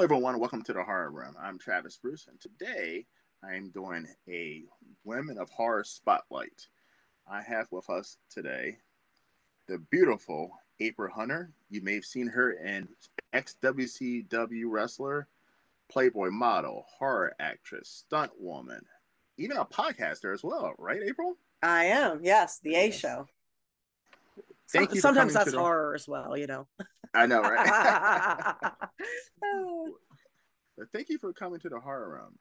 everyone. Welcome to the Horror Room. I'm Travis Bruce, and today I am doing a Women of Horror Spotlight. I have with us today the beautiful April Hunter. You may have seen her in ex-WCW wrestler, Playboy model, horror actress, stunt woman, even a podcaster as well, right, April? I am, yes, the A Yes. show. Thank you for Sometimes coming to that's the. horror as well, I know, right? Thank you for coming to the Horror Room.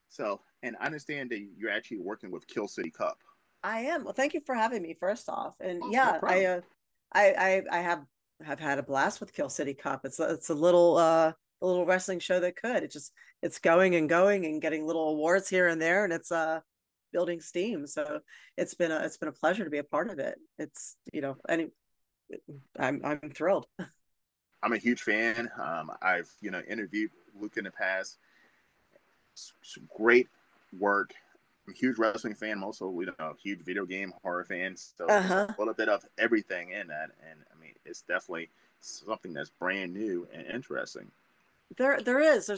So, and I understand that you're actually working with Kill City Cup. I am. Well, thank you for having me first off. And Oh, no yeah, problem. I have had a blast with Kill City Cup. It's a little wrestling show that could. It's going and going and getting little awards here and there, and it's building steam. So it's been a pleasure to be a part of it. It's any I'm thrilled. I'm a huge fan. I've interviewed Luke in the past. Great work. I'm a huge wrestling fan. I'm also a huge video game horror fan. So there's a Uh-huh. little bit of everything in that, and I mean it's definitely something that's brand new and interesting. There is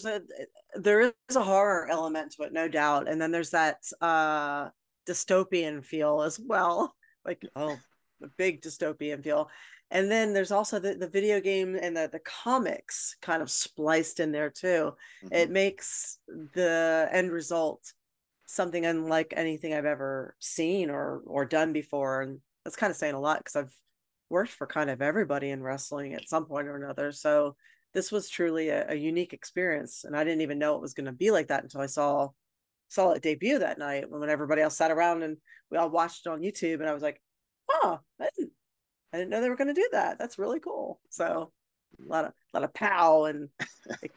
a horror element to it, no doubt. And then there's that dystopian feel as well. Like, oh, the big dystopian feel. And then there's also the video game and the comics kind of spliced in there too. Mm-hmm. It makes the end result something unlike anything I've ever seen or done before. And that's kind of saying a lot because I've worked for kind of everybody in wrestling at some point or another. So this was truly a unique experience, and I didn't even know it was going to be like that until I saw it debut that night when everybody else sat around and we all watched it on YouTube, and I was like, oh, I didn't know they were going to do that. That's really cool. So a lot of pow and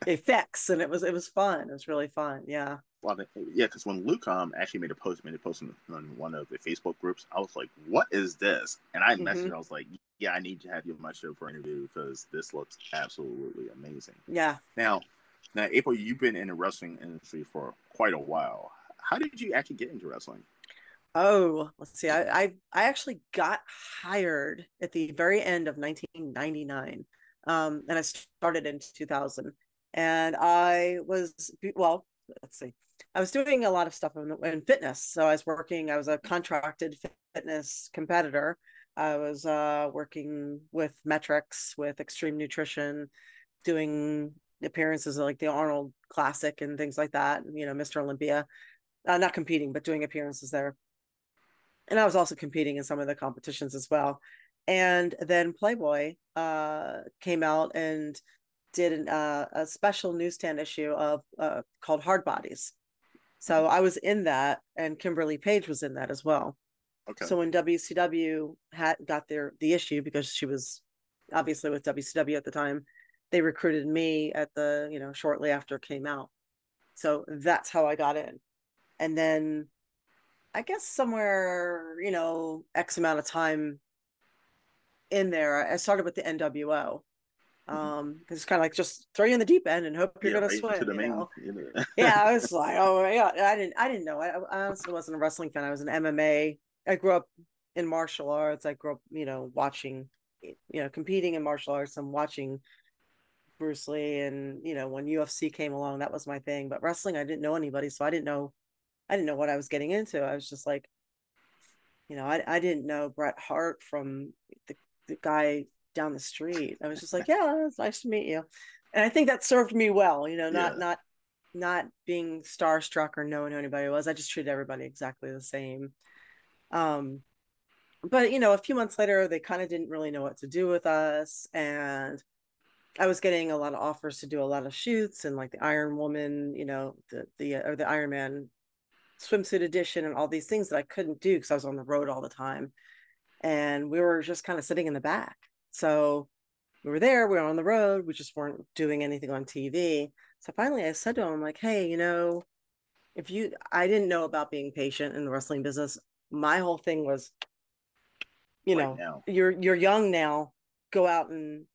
effects, and it was fun. It was really fun. Yeah. Well, yeah, because when Luke actually made a post on one of the Facebook groups, I was like, "What is this?" And I messaged. Hmm. I was like, "Yeah, I need to have you on my show for an interview because this looks absolutely amazing." Yeah. Now, now, April, you've been in the wrestling industry for quite a while. How did you actually get into wrestling? Oh, let's see. I actually got hired at the very end of 1999, and I started in 2000. And I was well, let's see. I was doing a lot of stuff in fitness. So I was working. I was a contracted fitness competitor. I was working with metrics, with Extreme Nutrition, doing appearances like the Arnold Classic and things like that. Mr. Olympia. Not competing, but doing appearances there, and I was also competing in some of the competitions as well. And then Playboy came out and did a special newsstand issue of called Hard Bodies. So I was in that, and Kimberly Page was in that as well. Okay. So when WCW had got the issue, because she was obviously with WCW at the time, they recruited me at the shortly after it came out. So that's how I got in. And then I guess somewhere, X amount of time in there, I started with the NWO. Mm-hmm. Because it's kind of like just throw you in the deep end and hope you're Yeah, gonna right into swim, the main. You know. Yeah, I was like, oh my God. I didn't know. I honestly wasn't a wrestling fan. I was an MMA. I grew up in martial arts. I grew up, watching, competing in martial arts and watching Bruce Lee. And, when UFC came along, that was my thing. But wrestling, I didn't know anybody, so I didn't know what I was getting into. I was just like, I didn't know Bret Hart from the guy down the street. I was just like, yeah, it's nice to meet you. And I think that served me well, Yeah. not being starstruck or knowing who anybody was. I just treated everybody exactly the same. Um, but a few months later, they kind of didn't really know what to do with us. And I was getting a lot of offers to do a lot of shoots and like the Iron Woman, the Iron Man swimsuit edition and all these things that I couldn't do because I was on the road all the time. And we were just kind of sitting in the back. So we were there, we were on the road, we just weren't doing anything on TV. So finally I said to him, I'm like, hey, if you, I didn't know about being patient in the wrestling business. My whole thing was, Right now. you're young now, go out and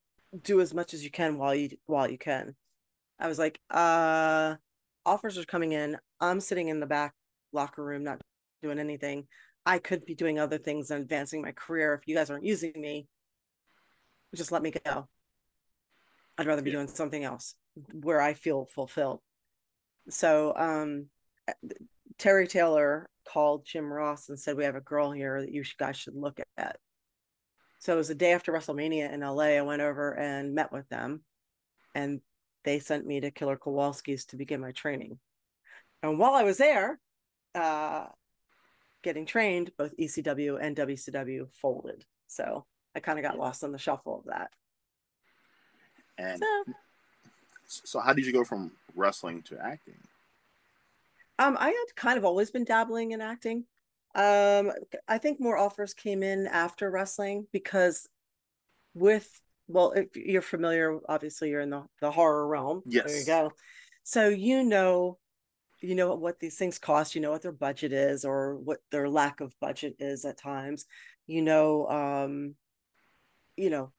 do as much as you can while you can. I was like, offers are coming in. I'm sitting in the back locker room, not doing anything. I could be doing other things and advancing my career. If you guys aren't using me, just let me go. I'd rather be Yeah. doing something else. where I feel fulfilled. So Terry Taylor called Jim Ross and said, "We have a girl here that you guys should look at." So it was the day after WrestleMania in LA. I went over and met with them, and they sent me to Killer Kowalski's to begin my training. And while I was there, uh, getting trained, both ECW and WCW folded. So I kind of got lost in the shuffle of that. And So, so how did you go from wrestling to acting? I had kind of always been dabbling in acting. I think more offers came in after wrestling because with, well, if you're familiar, obviously you're in the horror realm. There you Yes. go. So you know what these things cost, you know what their budget is or what their lack of budget is at times. You know, you know,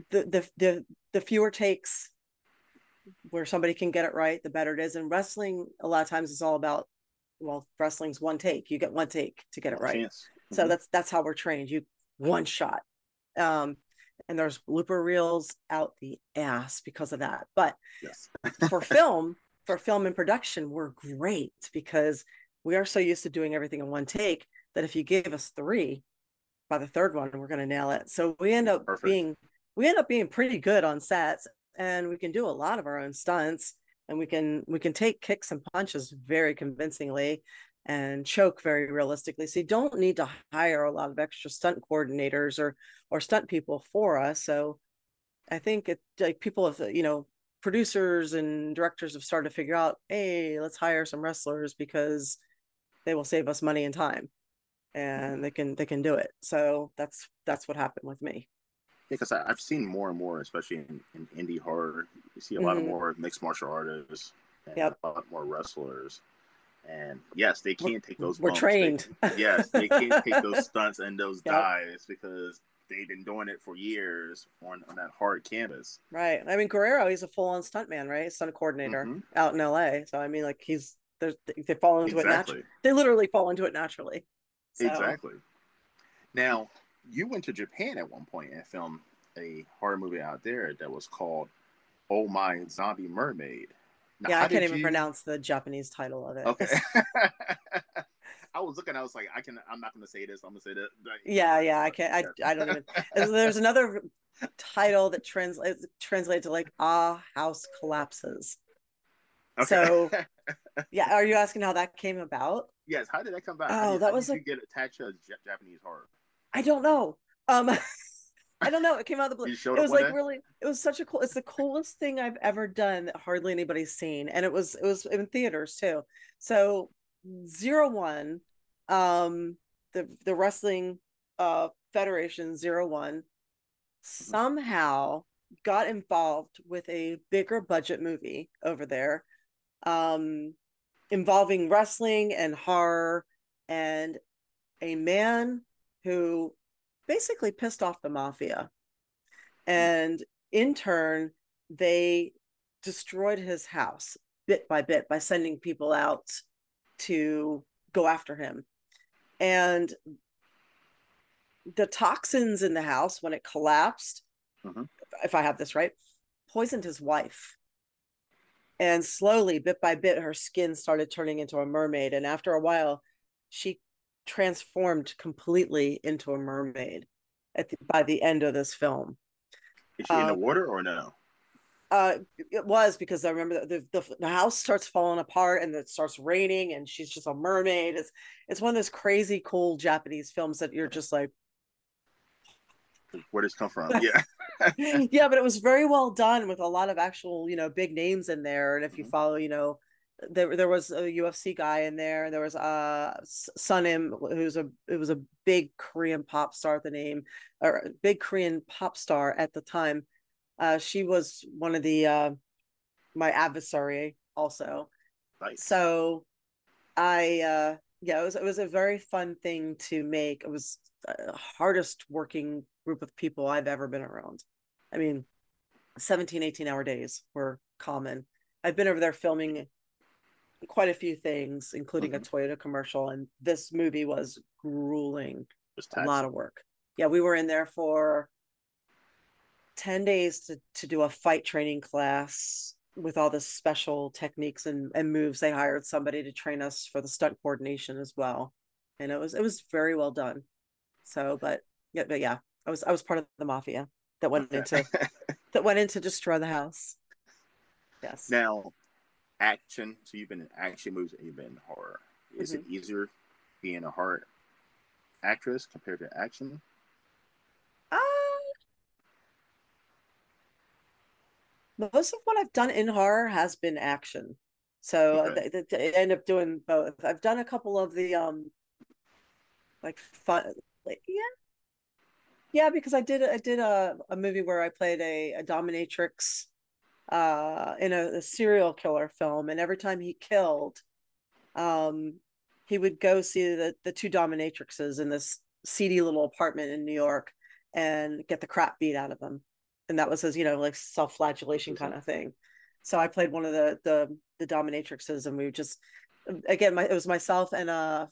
the fewer takes where somebody can get it right, the better it is. And wrestling, a lot of times, is all about, well, wrestling's one take. You get one take to get it One right. chance. So that's how we're trained. You one shot. Um, and there's blooper reels out the ass because of that. But Yes. for film, for film and production, we're great because we are so used to doing everything in one take that if you give us three, by the third one, we're going to nail it. So Perfect. we end up being pretty good on sets, and we can do a lot of our own stunts, and we can take kicks and punches very convincingly and choke very realistically. So you don't need to hire a lot of extra stunt coordinators or stunt people for us. So I think it, like, people have, producers and directors have started to figure out, hey, let's hire some wrestlers because they will save us money and time, and they can do it. So that's what happened with me. Because I've seen more and more, especially in indie horror, you see a lot of Mm-hmm. more mixed martial artists and Yep. a lot more wrestlers. And yes, they we're, can't take those we're bumps. trained. Yes, they can't take those stunts and those Yep. dives because they've been doing it for years on that hard canvas. Right. I mean, Guerrero, he's a full-on stuntman, right? Stunt coordinator Mm-hmm. out in LA. So I mean, like, they fall into it naturally. Exactly. They literally fall into it naturally. So Exactly. Now, you went to Japan at one point and filmed a horror movie out there that was called "Oh My Zombie Mermaid." Now, yeah, I how can't did even you? pronounce the Japanese title of it. Okay. I was looking. I was like, I can. I'm not going to say this. I'm going to say that. Yeah, I can't. I don't even. There's another title that translated to like "Ah, house collapses." Okay. So yeah, are you asking how that came about? Yes. How did that come about? Oh, How that was did a you get attached to Japanese horror? I don't know. I don't know. It came out of the blue. You showed It up was one like day. really, it was such a cool, it's the coolest thing I've ever done that hardly anybody's seen. And it was in theaters too. So 01, um, the wrestling federation 01 Mm-hmm. somehow got involved with a bigger budget movie over there, um, involving wrestling and horror, and a man who basically pissed off the mafia. And in turn, they destroyed his house bit by bit by sending people out to go after him. And the toxins in the house, when it collapsed, Mm-hmm. if I have this right, poisoned his wife. And slowly, bit by bit, her skin started turning into a mermaid. And after a while, she transformed completely into a mermaid by the end of this film. Is she in the Um, water or no? it was because I remember the house starts falling apart and it starts raining and she's just a mermaid. It's one of those crazy cool Japanese films that you're just like, Where does it come from? Yeah. yeah, but it was very well done with a lot of actual, big names in there. And if you Mm-hmm. follow, there was a UFC guy in there. There was Sunim, it was a big Korean pop star at the name, or big Korean pop star at the time. She was one of the my adversary also. Nice. So yeah, it was a very fun thing to make. It was the hardest working group of people I've ever been around. I mean, 17, 18-hour days were common. I've been over there filming quite a few things, including a Mm-hmm. Toyota commercial, and this movie was grueling. It's A lot taxing. of work. Yeah, we were in there for 10 days to do a fight training class with all the special techniques and moves. They hired somebody to train us for the stunt coordination as well. And it was very well done. So, but yeah, I was part of the mafia that went Okay. into that went in to destroy the house. Yes. Now, action. So you've been in action movies and you've been in horror. Is it Mm-hmm. easier being a horror actress compared to action? Uh, Most of what I've done in horror has been action. So Okay. I end up doing both. I've done a couple of the like fun, like, yeah, because I did a movie where I played a dominatrix in a serial killer film, and every time he killed, um he would go see the two dominatrixes in this seedy little apartment in New York and get the crap beat out of them. And that was his, like self-flagellation kind of thing. So I played one of the dominatrixes, and we just again it was myself and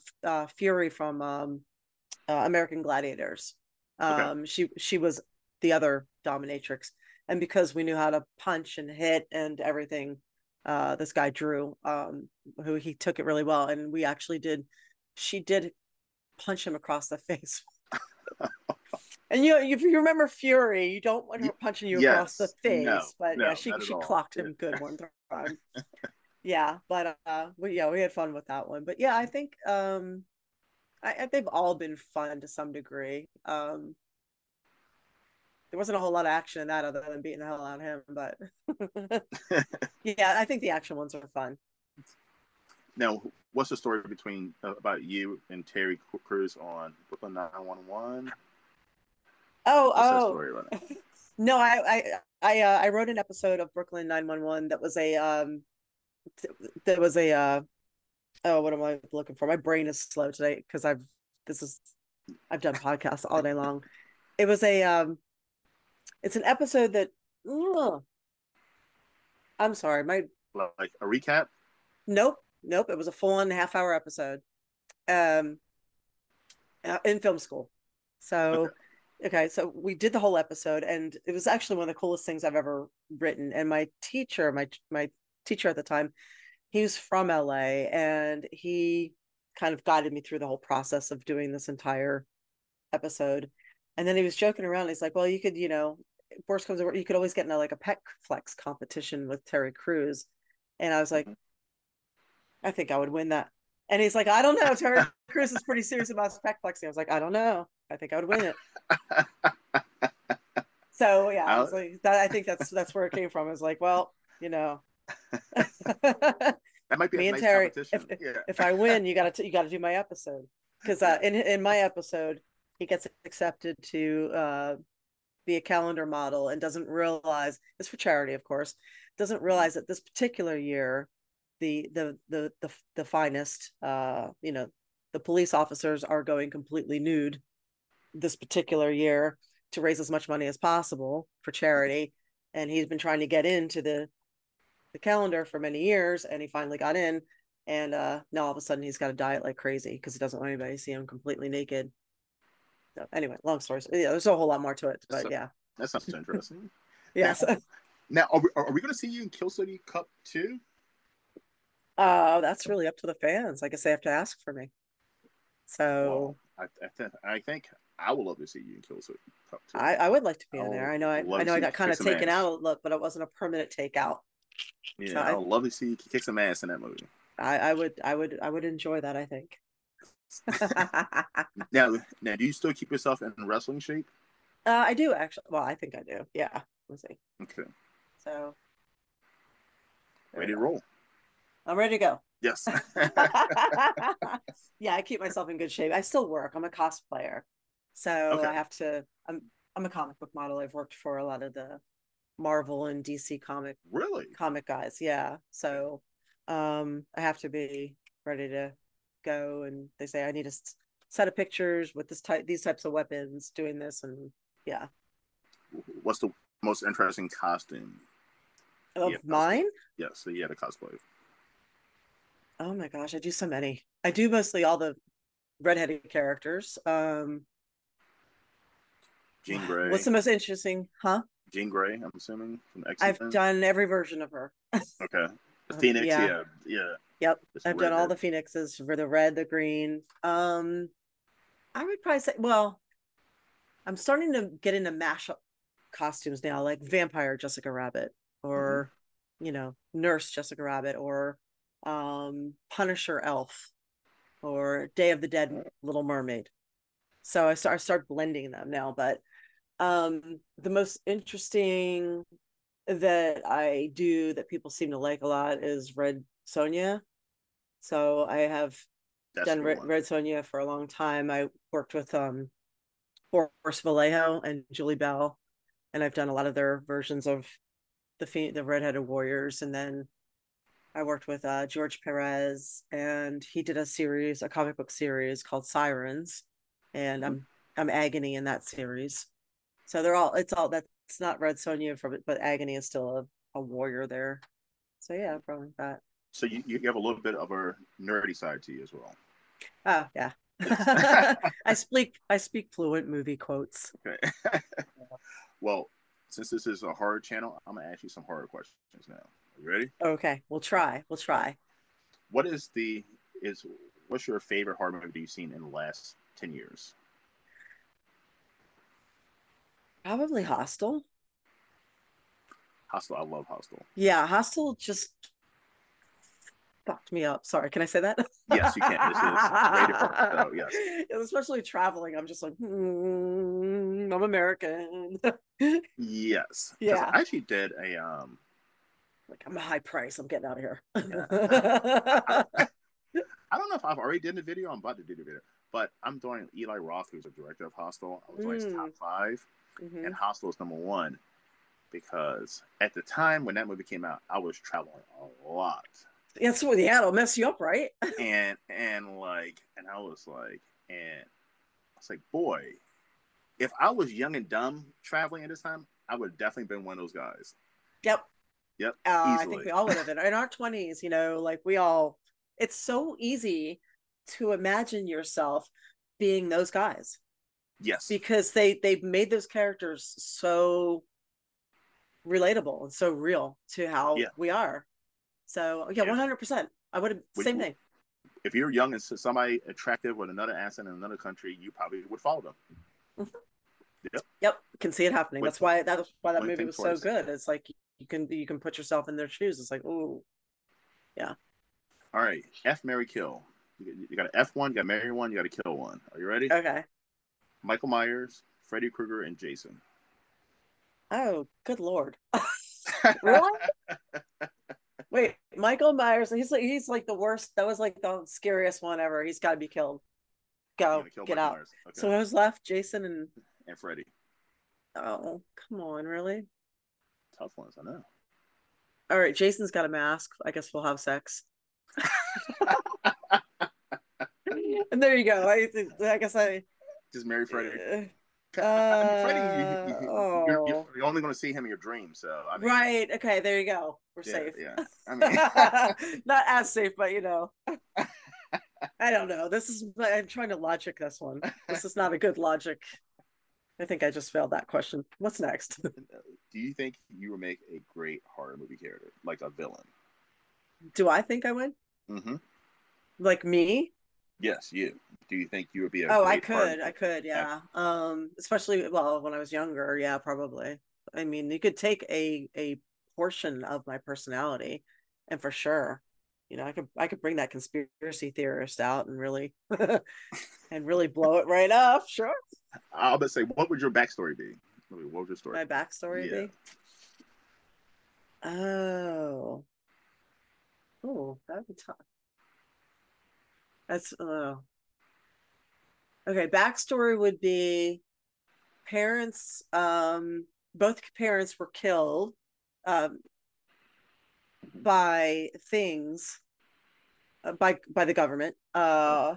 Fury from American Gladiators. Okay. She was the other dominatrix, and because we knew how to punch and hit and everything, this guy Drew, who he took it really well, and we actually did. She did punch him across the face. And if you remember Fury, you don't want her punching you across the Yes. No. face, but yeah, No. she Not at she all. clocked him good one time. Yeah, but we had fun with that one. But yeah, I think they've all been fun to some degree. There wasn't a whole lot of action in that other than beating the hell out of him, but yeah, I think the action ones are fun. Now, what's the story between about you and Terry Crews on Brooklyn 911? What's that Oh, story about? oh. No, I wrote an episode of Brooklyn 911 that was a oh, what am I looking for? My brain is slow today because this is I've done podcasts all day long. It was it's an episode that ugh, I'm sorry, my Like a recap? nope, it was a full on half-hour episode. Um in film school. Okay. So okay, so we did the whole episode, and it was actually one of the coolest things I've ever written. And my teacher at the time, he was from LA, and he kind of guided me through the whole process of doing this entire episode. And then he was joking around. He's like, "Well, you could, worst comes to worst, you could always get into like a pet flex competition with Terry Crews." And I was like, Mm-hmm. "I think I would win that." And he's like, "I don't know. Terry Crews is pretty serious about his pet flexing." I was like, "I don't know. I think I would win it." So yeah, I was like, that. I think that's where it came from. I was like, well, That might be a me and nice Terry, competition. Yeah. if I win, you gotta do my episode, because Yeah. in my episode he gets accepted to be a calendar model, and doesn't realize it's for charity, of course. Doesn't Mm-hmm. realize that this particular year, the finest, the police officers are going completely nude this particular year to raise as much money as possible for charity. And he's been trying to get into the calendar for many years, and he finally got in. And now all of a sudden he's got to diet like crazy because he doesn't want anybody to see him completely naked. So anyway, long story. Yeah, there's a whole lot more to it, but So yeah. that sounds interesting. Now, Yes. now are we going to see you in Kill City Cup 2? That's really up to the fans. I guess they have to ask for me. Well, So I think I would love to see you in Kill City Cup 2. I would like to be I in there. would I love to know I see you got kind kick of some taken ass. out a look, but it wasn't a permanent takeout. So Yeah, I would love to see you kick some ass in that movie. I would enjoy that, I think. Now, do you still keep yourself in wrestling shape? I do actually. Well, I think I do. Yeah. Let's see. Okay, So there we ready to go. roll. I'm ready to go. Yes. Yeah, I keep myself in good shape. I still work. I'm a cosplayer. So Okay. I have to I'm a comic book model. I've worked for a lot of the Marvel and DC Really? comic guys. Yeah. So I have to be ready to go, and they say I need a set of pictures with these types of weapons doing this, and yeah. What's the most interesting costume you Of have cosplay? mine? Yes, so you had a cosplay. Oh my gosh, I do so many. I do mostly all the redheaded characters. Jean What's Grey. the most interesting? Huh? Jean Grey, I'm assuming from the X I've Men. done every version of her. Okay, the Phoenix. Yeah. Yeah, yeah. Yep. It's I've done all redhead. the Phoenixes for the red, the green. I would probably say, well, I'm starting to get into mashup costumes now, like vampire Jessica Rabbit, Mm-hmm. or nurse Jessica Rabbit, or Punisher Elf, or Day of the Dead Little Mermaid. So I start blending them now. But the most interesting that I do that people seem to like a lot is Red Sonja. So I have That's a done good one. Red Sonja for a long time. I worked with Boris Vallejo and Julie Bell, and I've done a lot of their versions of the Redheaded Warriors. And then I worked with George Perez, and he did a comic book series called Sirens, and Mm-hmm. I'm Agony in that series. So they're all it's all that's not Red Sonja from it, but Agony is still a warrior there. So yeah, probably that. So you have a little bit of a nerdy side to you as well. Oh yeah. Yes. I speak fluent movie quotes. Okay. Well, since this is a horror channel, I'm gonna ask you some horror questions now. Are you ready? Okay, we'll try. We'll All right. try. What is what's your favorite horror movie you've seen in the last 10 years? Probably Hostel. Hostel. I love Hostel. Yeah, Hostel just fucked me up. Sorry, can I say that? Yes, you can. This is rated R. So yes. Especially traveling, I'm just like, I'm American. Yes. Because Yeah, I actually did a like I'm a high price. I'm getting out of here. yeah. I don't know if I've already did the video. I'm about to do the video, but I'm doing Eli Roth, who's a director of Hostel. I was doing his top Mm, five, hmm. and Hostel is number one because at the time when that movie came out, I was traveling a lot, Yeah, so yeah, it'll mess you up, right? and I was like, and I was like, boy, if I was young and dumb traveling at this time, I would have definitely been one of those guys. Yep. Yep, I think easily. we all would have been in our 20s, like it's so easy to imagine yourself being those guys Yes. because they've made those characters so relatable and so real to how Yeah. we are. So yeah, If 100%. I would have same thing. if you're young and somebody attractive with another accent in another country, you probably would follow them. Yep. Yep, can see it happening. Wouldn't, That's why that wouldn't movie think was so twice. good. It's like you can put yourself in their shoes. It's like, oh yeah. All right. F Mary Kill. You got an F one, you got Mary one, you got a kill one. Are you ready? Okay. Michael Myers, Freddy Krueger, and Jason. Oh, good Lord. Really? Wait, Michael Myers, he's like the worst. That was like the scariest one ever. He's got to be killed. You're Go, gonna kill get Michael out. Myers. Okay. So who's left? Jason and And Freddy. oh, come on, really? Tough ones, I know. All right, Jason's got a mask. I guess we'll have sex. And there you go. I guess I. Just marry Freddy. I mean, Freddy, Oh, you're only going to see him in your dreams. So, I mean, right. Okay, there you go. We're yeah, safe. yeah. I mean, Not as safe, but I don't know. I'm trying to logic this one. This is not a good logic. I think I just failed that question. What's next? do you think you would make a great horror movie character, like a villain? Do I think I would? Mm-hmm. Like me? Yes, you. Do you think you would be a Oh, I great horror could. I could, actor? yeah. Especially well, when I was younger, yeah, probably. I mean, you could take a portion of my personality and for sure, I could bring that conspiracy theorist out and really and really blow it right up. Sure. I'll just say, what would your backstory be? What would your story My be? backstory Yeah. be? Oh. Oh, that'd be tough. That's okay. Backstory would be parents, both parents were killed um Mm-hmm. by things by the government. Oh.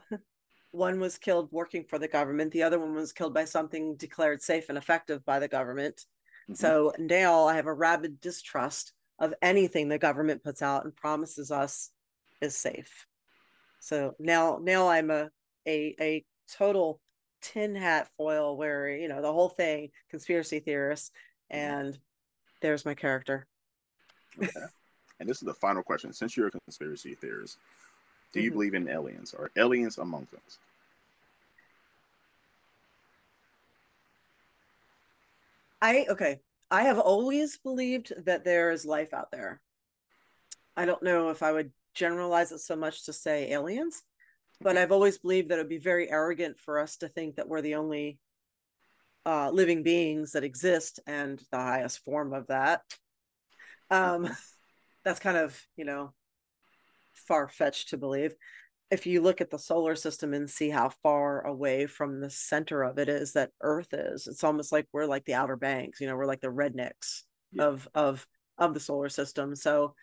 One was killed working for the government. The other one was killed by something declared safe and effective by the government. Mm-hmm. So now I have a rabid distrust of anything the government puts out and promises us is safe. So now I'm a total tin hat foil where the whole thing conspiracy theorist And there's my character. Okay. And this is the final question. Since you're a conspiracy theorist, do you Mm-hmm. believe in aliens? Are aliens among us? Okay. I have always believed that there is life out there. I don't know if I would generalize it so much to say aliens, but Okay. I've always believed that it would be very arrogant for us to think that we're the only living beings that exist and the highest form of that. Um, Uh-huh. that's kind of, far fetched to believe. If you look at the solar system and see how far away from the center of it is that Earth is, it's almost like we're like the Outer Banks. We're like the rednecks Yeah. of the solar system. So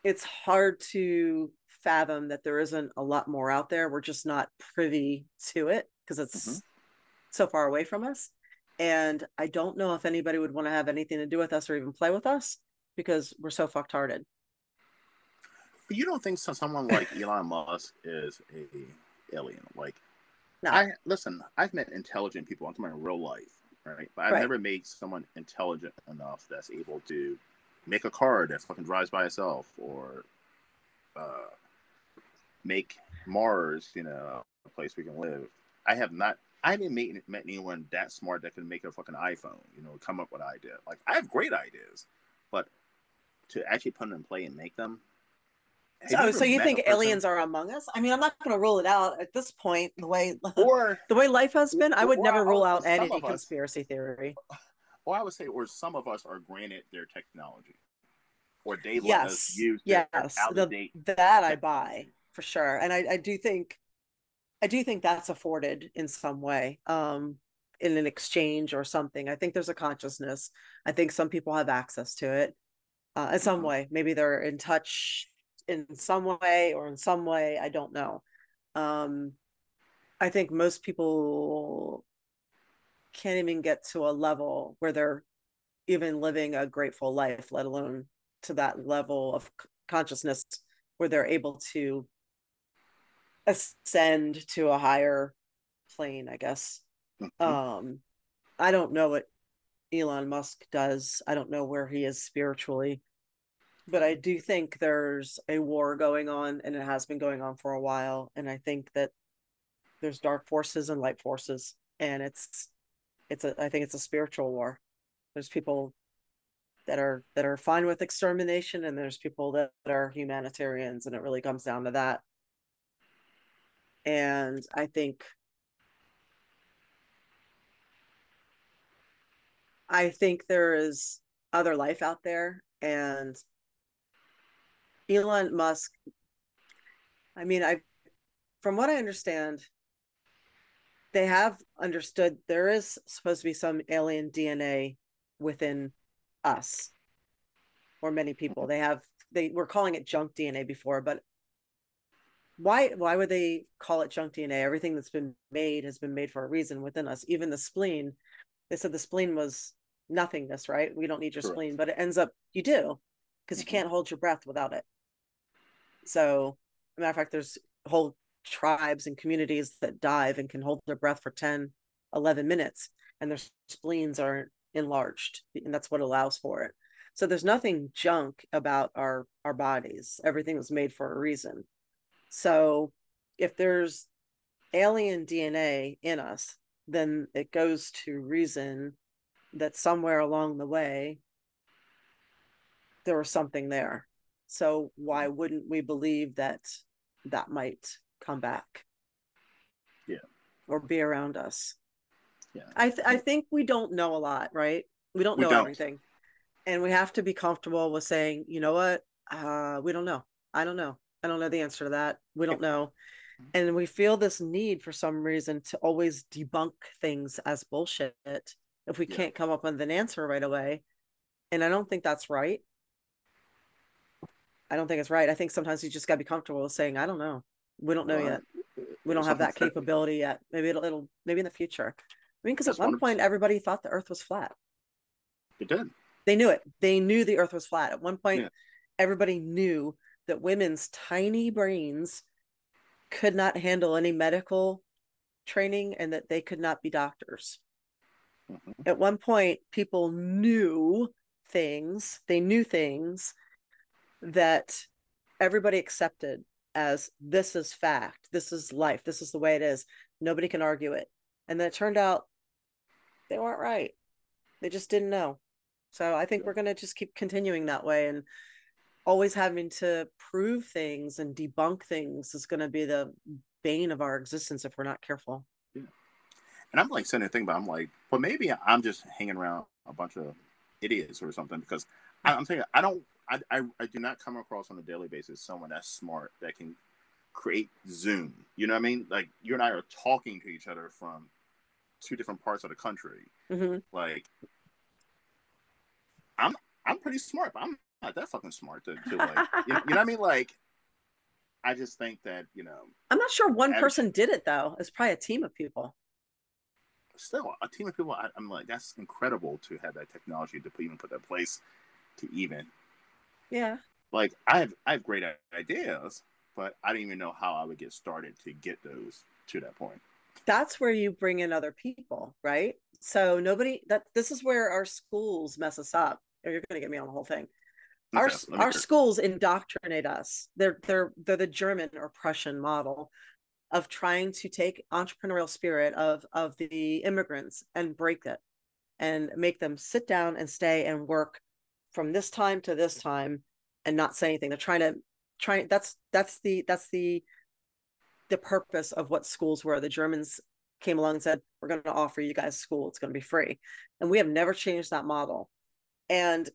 it's hard to fathom that there isn't a lot more out there. We're just not privy to it because Mm-hmm. it's so far away from us. And I don't know if anybody would want to have anything to do with us or even play with us because we're so fucked hearted. But you don't think someone like Elon Musk is a alien? Like, No, I listen. I've met intelligent people. I'm talking in real life, right? But I've right. never made someone intelligent enough that's able to make a car that fucking drives by itself, or uh, make Mars, a place we can live. I have not. I haven't met anyone that smart that can make a fucking iPhone. Come up with an idea. Like, I have great ideas, but to actually put them in play and make them. Have you So ever you met a think person, aliens are among us? I mean, I'm not going to rule it out at this point. The way or the way life has been, I would or never I rule would say out some any of us, conspiracy theory. or I would say, or some of us are granted their technology, or they let us Yes, use their yes, out of date that I buy technology. for sure, and I do think that's afforded in some way, in an exchange or something. I think there's a consciousness. I think some people have access to it in some Mm-hmm. way. Maybe they're in touch in some way or in some way. I don't know. Um, I think most people can't even get to a level where they're even living a grateful life, let alone to that level of consciousness where they're able to ascend to a higher plane, I guess. Mm-hmm. Um, I don't know what Elon Musk does. I don't know where he is spiritually, but I do think there's a war going on and it has been going on for a while. And I think that there's dark forces and light forces. And I think it's a spiritual war. There's people that are fine with extermination and there's people that are humanitarians, and it really comes down to that. And I think there is other life out there. And Elon Musk, I mean, I from what I understand, they have understood there is supposed to be some alien DNA within us or many people. They were calling it junk DNA before, but why would they call it junk DNA? Everything that's been made has been made for a reason within us. Even the spleen, they said the spleen was nothingness, right? We don't need your spleen, Correct. but it ends up you do because you Mm-hmm. can't hold your breath without it. So, as a matter of fact, there's whole tribes and communities that dive and can hold their breath for 10, 11 minutes, and their spleens are enlarged, and that's what allows for it. So there's nothing junk about our bodies. Everything was made for a reason. So if there's alien DNA in us, then it goes to reason that somewhere along the way there was something there. So why wouldn't we believe that that might come back Yeah. or be around us? Yeah. I think we don't know a lot, right? We don't We know don't. everything, and we have to be comfortable with saying, you know what, we don't know. I don't know. I don't know the answer to that. We don't know. And we feel this need for some reason to always debunk things as bullshit if we Yeah. can't come up with an answer right away. And I don't think that's right. I don't think it's right. I think sometimes you just got to be comfortable with saying, I don't know. We don't know Well, yet. We don't it's have that 100%. capability yet. Maybe it'll maybe in the future. I mean, because at That's one point 100%. everybody thought the earth was flat. It did. They knew it. They knew the earth was flat. At one point, Yeah. everybody knew that women's tiny brains could not handle any medical training and that they could not be doctors. Mhm. At one point, people knew things, they knew things that everybody accepted as this is fact, this is life, this is the way it is. Nobody can argue it. And then it turned out they weren't right. They just didn't know. So I think Yeah. we're going to just keep continuing that way, and always having to prove things and debunk things is going to be the bane of our existence if we're not careful. Yeah. And I'm like sitting there thinking about, I'm like, well, maybe I'm just hanging around a bunch of idiots or something because I'm saying I don't, I do not come across on a daily basis someone that's smart that can create Zoom. You know what I mean? Like you and I are talking to each other from two different parts of the country. Mm-hmm. Like I'm, I'm pretty smart, but I'm not that fucking smart to like, you know what I mean? Like I just think that I'm not sure one average person did it though. It's probably a team of people. still a team of people. I'm like that's incredible to have that technology to even put that place to even Yeah. like I have great ideas, but I didn't even know how I would get started to get those to that point. That's where you bring in other people, right? So nobody that this is where our schools mess us up. Or you're going to get me on the whole thing. Our Okay, let me our hear. schools indoctrinate us. They're the German or Prussian model of trying to take entrepreneurial spirit of the immigrants and break it and make them sit down and stay and work from this time to this time and not say anything. They're trying that's the purpose of what schools were. The Germans came along and said, we're going to offer you guys school. It's going to be free. And we have never changed that model. And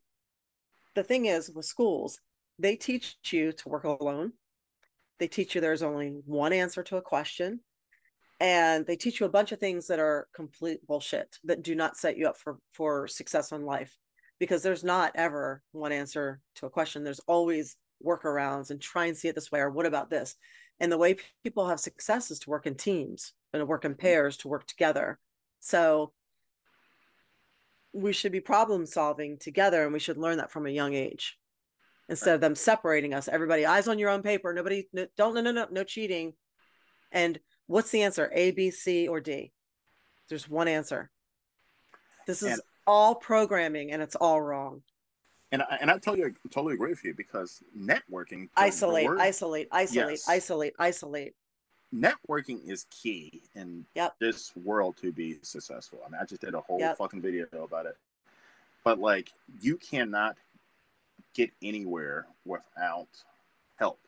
the thing is with schools, they teach you to work alone. They teach you there's only one answer to a question. And they teach you a bunch of things that are complete bullshit that do not set you up for success in life, because there's not ever one answer to a question. There's always workarounds and try and see it this way, or what about this. And the way people have success is to work in teams and to work in pairs, to work together. So we should be problem solving together, and we should learn that from a young age instead Right. of them separating us. Everybody eyes on your own paper. Nobody, don't, no cheating. And what's the answer? A, B, C, or D? There's one answer. This is And all programming, and it's all wrong. I totally agree with you because networking, the Isolate, word, isolate, isolate, yes, isolate, isolate. networking is key in Yep, this world to be successful. I mean, I just did a whole yep. fucking video about it, but like you cannot get anywhere without help.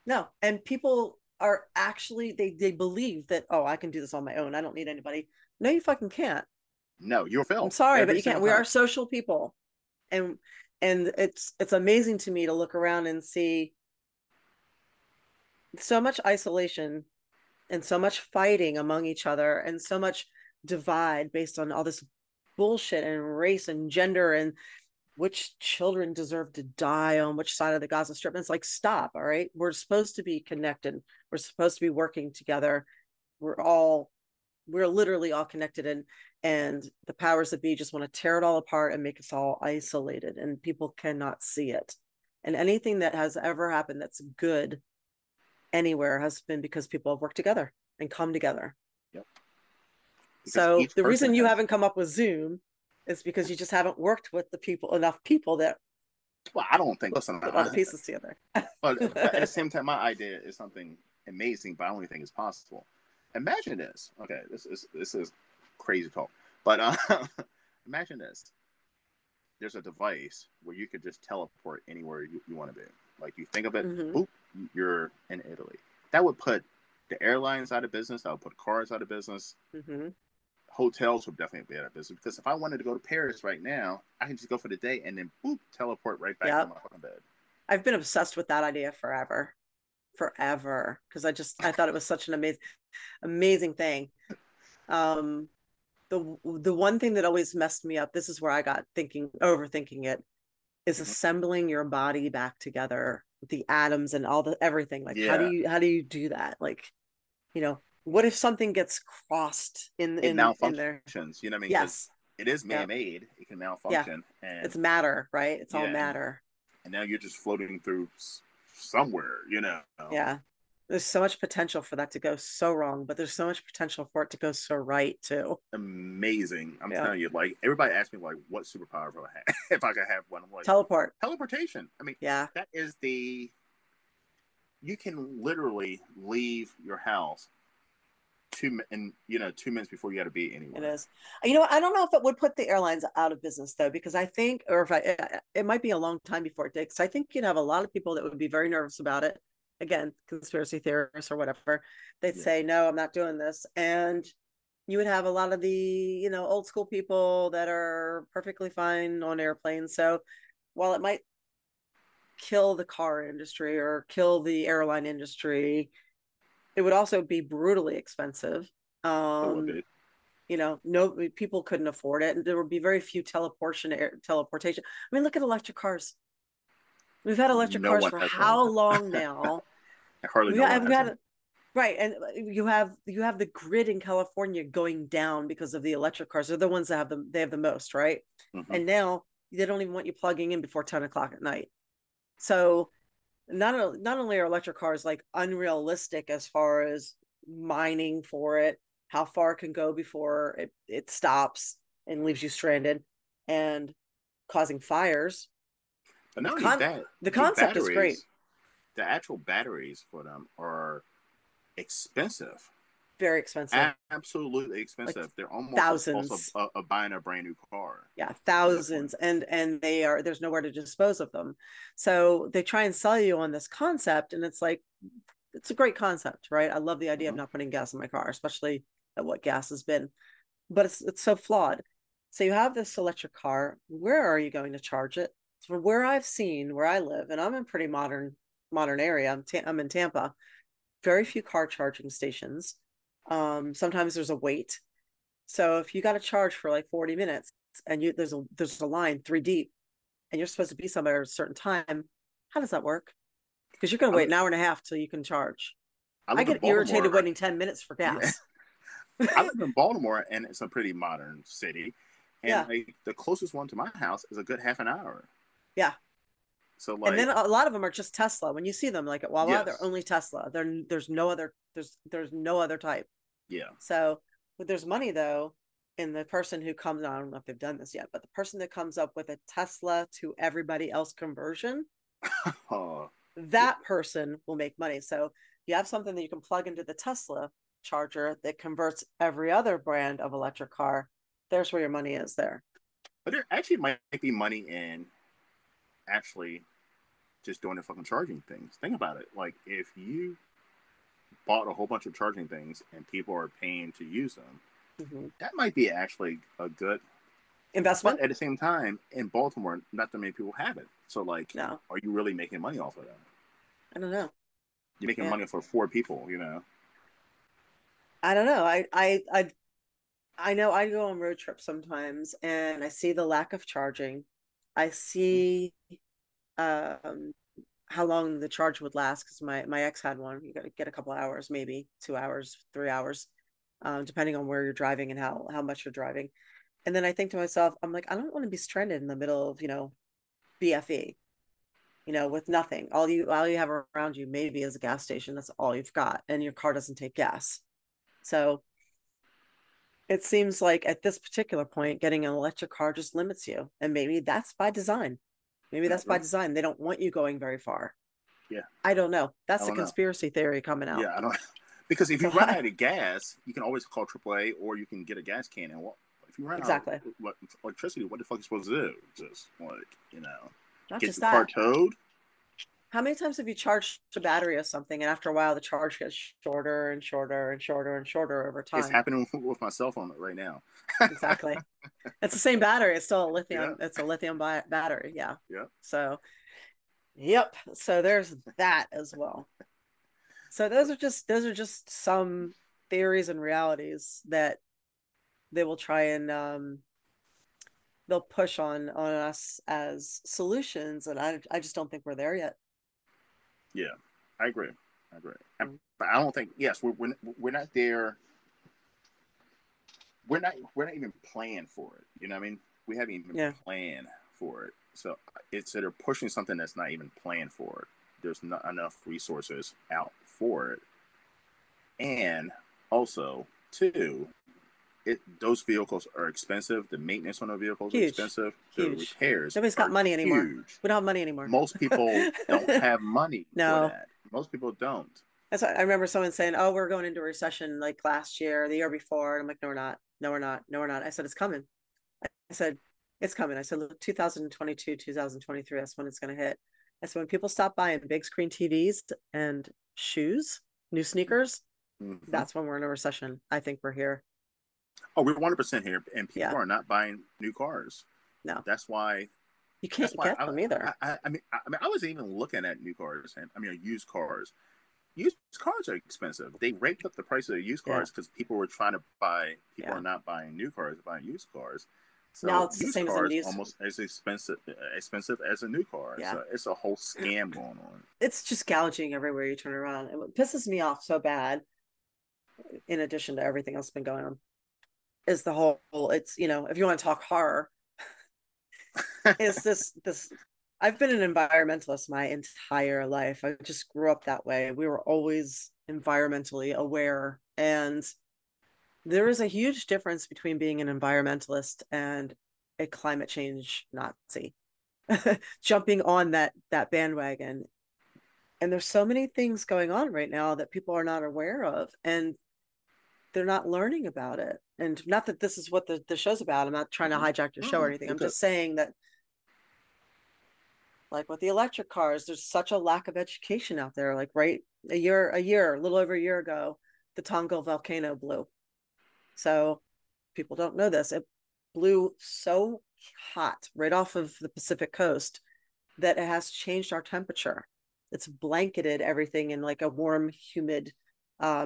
No, and people are actually they believe that, oh, I can do this on my own. I don't need anybody. No, you fucking can't. No, you'll I'm fail sorry, but every you can't. single We time. are social people, and it's amazing to me to look around and see so much isolation and so much fighting among each other and so much divide based on all this bullshit and race and gender and which children deserve to die on which side of the Gaza Strip. And it's like, stop, all right? We're supposed to be connected. We're supposed to be working together. We're literally all connected, and the powers that be just want to tear it all apart and make us all isolated, and people cannot see it. And anything that has ever happened that's good anywhere has been because people have worked together and come together. Yep. Because So each the person reason you has. haven't come up with Zoom is because you just haven't worked with enough people that Well, I don't think. Listen, put all the pieces together. but at the same time, my idea is something amazing, but I don't think it's possible. Imagine this. Okay, this is crazy talk, but imagine this. There's a device where you could just teleport anywhere you want to be. Like you think of it, Mm-hmm. boop, you're in Italy. That would put the airlines out of business. That would put cars out of business. Mm-hmm. Hotels would definitely be out of business because if I wanted to go to Paris right now, I can just go for the day and then boop, teleport right back to Yep. my fucking bed. I've been obsessed with that idea forever, because I thought it was such an amazing thing. Um, the one thing that always messed me up, this is where I got overthinking it, is Mm-hmm. assembling your body back together with the atoms and all the everything. Like, how do Yeah, you do that? Like, what if something gets crossed in it in there? malfunctions. You know what I mean? Because Yes. it is Yep. man-made. It can Yeah. malfunction, and It's matter, right? It's all yeah, matter. and now you're just floating through somewhere. Yeah. There's so much potential for that to go so wrong, but there's so much potential for it to go so right too. Amazing. I'm Yeah. telling you, like everybody asks me like what superpower if I have if I could have one. I'm like Teleport. teleportation. I mean, Yeah, that is the you can literally leave your house 2 minutes before you got to be it anywhere. is. I don't know if it would put the airlines out of business though, because I think, or if it might be a long time before it takes. I think you'd have a lot of people that would be very nervous about it. Again, conspiracy theorists or whatever. They'd Yeah. say, no, I'm not doing this. And you would have a lot of the, old school people that are perfectly fine on airplanes. So while it might kill the car industry or kill the airline industry, it would also be brutally expensive. It would Um, be. no people couldn't afford it, and there would be very few teleportation. I mean, look at electric cars. We've had electric No cars one for has one. how long now? Hardly no one We've has one. had right, and you have the grid in California going down because of the electric cars. They're the ones that have them. They have the most, right? Mm-hmm. And now they don't even want you plugging in before 10 o'clock at night. So not only are electric cars like unrealistic as far as mining for it, how far it can go before it stops and leaves you stranded and causing fires. But The not only con that, the the concept is great, batteries, the actual batteries for them are expensive. very expensive, Absolutely like expensive. They're almost the cost thousands. of buying a brand new car Yeah, at this point. thousands, and there's nowhere to dispose of them. So they try and sell you on this concept, and it's like it's a great concept, right? I love the idea of Mm-hmm. not putting gas in my car, especially at what gas has been. But it's so flawed. So you have this electric car. Where are you going to charge it? From where I've seen, where I live, and I'm in pretty modern area. I'm in Tampa. Very few car charging stations. Sometimes there's a wait. So if you got to charge for like 40 minutes and there's a line three deep and you're supposed to be somewhere at a certain time, how does that work? Because you're going to I, wait li- an hour and a half till you can charge. I I live in get irritated Baltimore. waiting 10 minutes for Yeah, gas. I live in Baltimore, and it's a pretty modern city. And Yeah. like the closest one to my house is a good half an hour. Yeah. So And like, then a lot of them are just Tesla. When you see them like at Wawa, they're yes, only Tesla. There's no other type. yeah. So but there's money though in the person who comes, I don't know if they've done this yet, but the person that comes up with a Tesla to everybody else conversion, Oh, yeah. that person will make money. So you have something that you can plug into the Tesla charger that converts every other brand of electric car. There's where your money is there. But there actually might be money in actually just doing the fucking charging things. Think about it. Like if you bought a whole bunch of charging things and people are paying to use them, Mm-hmm. that might be actually a good. But Investment? at the same time, in Baltimore, not that many people have it. So like, No, are you really making money off of that? I don't know. You're making Yeah, money for four people. I don't know. I know I go on road trips sometimes and I see the lack of charging. I see um how long the charge would last because my ex had one. You got to get a couple hours, maybe 2 hours, 3 hours, depending on where you're driving and how much you're driving. And then I think to myself, I'm like, I don't want to be stranded in the middle of BFE, with nothing. All you have around you maybe is a gas station. That's all you've got, and your car doesn't take gas. So it seems like at this particular point, getting an electric car just limits you. And maybe that's by design. Maybe I that's by agree. design. They don't want you going very far. Yeah, I don't know. I That's the don't know. conspiracy theory coming out. Yeah, I don't because if you So run out of gas, you can always call AAA or you can get a gas can. And if you run out exactly. of electricity, what the fuck are you supposed to do? Just Not get just your car that. towed? How many times have you charged a battery of something and after a while the charge gets shorter and shorter and shorter and shorter over It's time? happening with my cell phone right now. Exactly. It's the same battery. It's still a Yeah, lithium. It's a lithium battery. Yeah. yeah. So, yep. So there's that as well. So those are just some theories and realities that they will try and they'll push on us as solutions, and I just don't think we're there yet. Yeah, I agree. I agree. Mm. But I don't think. Yes, we're not there. We're not even planned for it. You know what I mean? We haven't even Yeah. planned for it. So it's that they're pushing something that's not even planned for it. There's not enough resources out for it. And also, two, those vehicles are expensive. The maintenance on the vehicles are Huge, expensive. The huge. repairs Nobody's got are money anymore. huge. We don't have money anymore. Most people don't have money for No. that. Most people don't. That's what, I remember someone saying, "Oh, we're going into a recession like last year, the year before." And I'm like, "No, we're not. No, we're not. No, we're not." I said, "It's coming." I said, "It's coming." I said, "Look, 2022, 2023, that's when it's going to hit." I said, "When people stop buying big screen TVs and shoes, new sneakers, that's when we're in a recession. I think we're here." Oh, we're 100% here, and people Yeah. are not buying new cars. No. That's why You can't get them either. I was even looking at new cars, and I mean used cars. Used cars are expensive. They raked up the price of the used cars because people were trying to buy. People are not buying new cars; they're buying used cars. Now So it's the used same as a cars new. almost as expensive as a new car. Yeah. So it's a whole scam going on. It's just gouging everywhere you turn around. And what pisses me off so bad, in addition to everything else been going on, is the whole, it's, you know, if you want to talk horror, is this I've been an environmentalist my entire life. I just grew up that way. We were always environmentally aware, and there is a huge difference between being an environmentalist and a climate change Nazi. Jumping on that bandwagon. And there's so many things going on right now that people are not aware of, and they're not learning about it. And not that this is what the show's about. I'm not trying to hijack your show or anything. I'm just saying that, like with the electric cars, there's such a lack of education out there. Like a little over a year ago, the Tonga volcano blew. So people don't know this. It blew so hot right off of the Pacific coast that it has changed our temperature. It's blanketed everything in like a warm, humid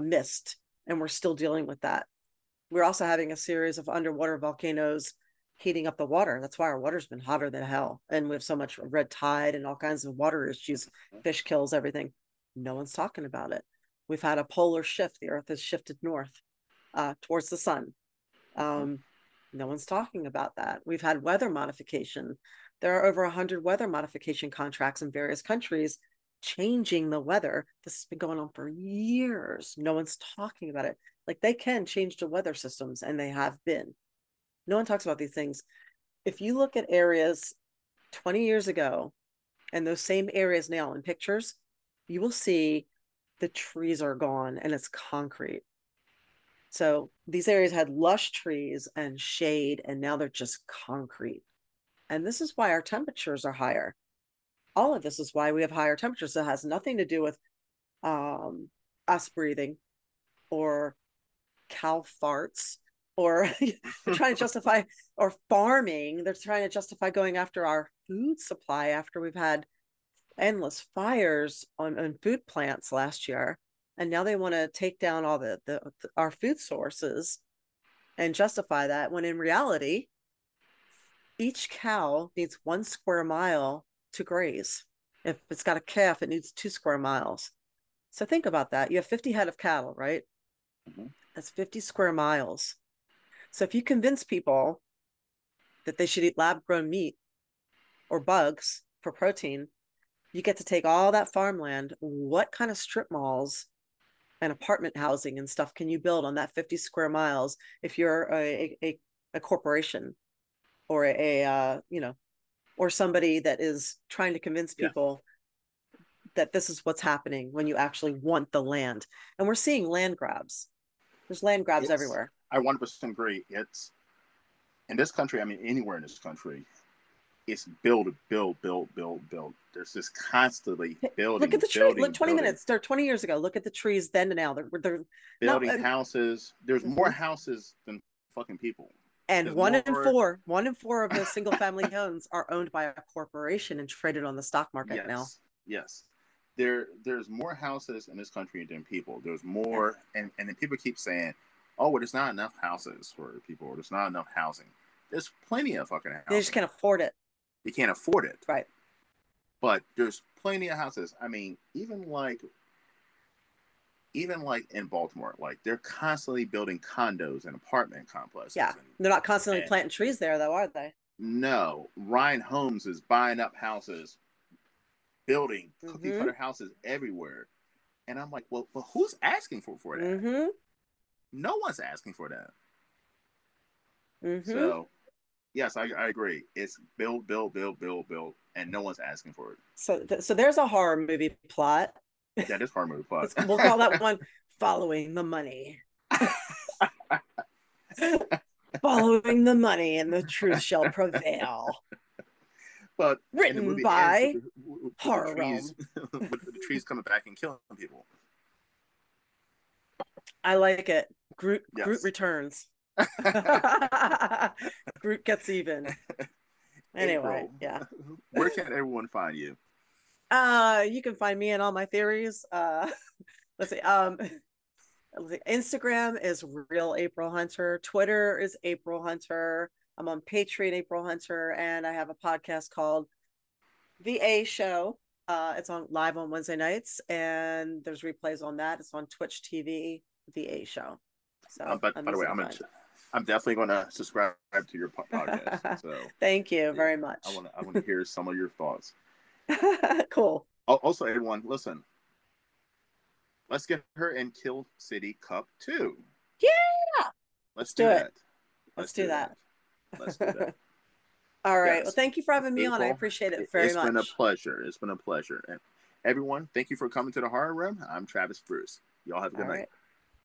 mist, and we're still dealing with that. We're also having a series of underwater volcanoes heating up the water. That's why our water's been hotter than hell, and we have so much red tide and all kinds of water issues. Fish kills, everything. No one's talking about it. We've had a polar shift. The Earth has shifted north towards the sun. No one's talking about that. We've had weather modification. There are over 100 weather modification contracts in various countries changing the weather. This has been going on for years. No one's talking about it. Like, they can change the weather systems, and they have been. No one talks about these things. If you look at areas 20 years ago and those same areas now in pictures, you will see the trees are gone and it's concrete. So these areas had lush trees and shade, and now they're just concrete. And this is why our temperatures are higher. All of this is why we have higher temperatures. It has nothing to do with us breathing or cow farts or they're trying to justify, or farming. They're trying to justify going after our food supply after we've had endless fires on food plants last year. And now they want to take down all our food sources and justify that, when in reality, each cow needs 1 square mile to graze. If it's got a calf, it needs 2 square miles. So think about that. You have 50 head of cattle, right? That's 50 square miles. So if you convince people that they should eat lab grown meat or bugs for protein, you get to take all that farmland. What kind of strip malls and apartment housing and stuff can you build on that 50 square miles if you're a corporation or or somebody that is trying to convince people that this is what's happening when you actually want the land? And we're seeing land grabs. There's land grabs everywhere. I 100% agree. It's in this country, I mean, anywhere in this country, it's build. There's just constantly building. Look at the tree. Look, 20 minutes. They're 20 years ago. Look at the trees then and now. They're building houses. There's more houses than fucking people. And one in four of those single family homes are owned by a corporation and traded on the stock market now. Yes. There's more houses in this country than people. There's more, and then people keep saying, "Oh, well, there's not enough houses for people. Or there's not enough housing." There's plenty of fucking housing. They just can't afford it. They can't afford it. Right. But there's plenty of houses. I mean, even like in Baltimore, like they're constantly building condos and apartment complexes. Yeah, they're not constantly planting trees there, though, are they? No, Ryan Homes is buying up houses, building cookie cutter houses everywhere. And I'm like, well, who's asking for that? Mm-hmm. No one's asking for that. Mm-hmm. So yes, I agree. It's build, build, build, build, build, and no one's asking for it. So there's a horror movie plot. Yeah, this horror movie plot. We'll call that one "Following the Money." Following the money, and the truth shall prevail. But and the Written movie ends by with the Horror trees Realm. with the trees coming back and killing people. I like it. Groot Yes. returns. Groot gets even. Anyway, April, yeah. where can everyone find you? You can find me and all my theories. Let's see. Instagram is Real April Hunter. Twitter is April Hunter. I'm on Patreon, April Hunter, and I have a podcast called The A Show. It's on live on Wednesday nights, and there's replays on that. It's on Twitch TV, The A Show. So But I'm by the way, easy to find. I'm definitely going to subscribe to your podcast. So Thank you yeah, very much. I want to hear some of your thoughts. Cool. Also, everyone, listen. Let's get her in Kill City Cup 2. Yeah. Let's do do it. that. Let's do that. Let's do that. All right. Well, Yes. thank you for having me on. I April, appreciate it very it's much. been a pleasure. It's been a pleasure. And everyone, thank you for coming to the Horror Room. I'm Travis Bruce. Y'all have a good All night. right.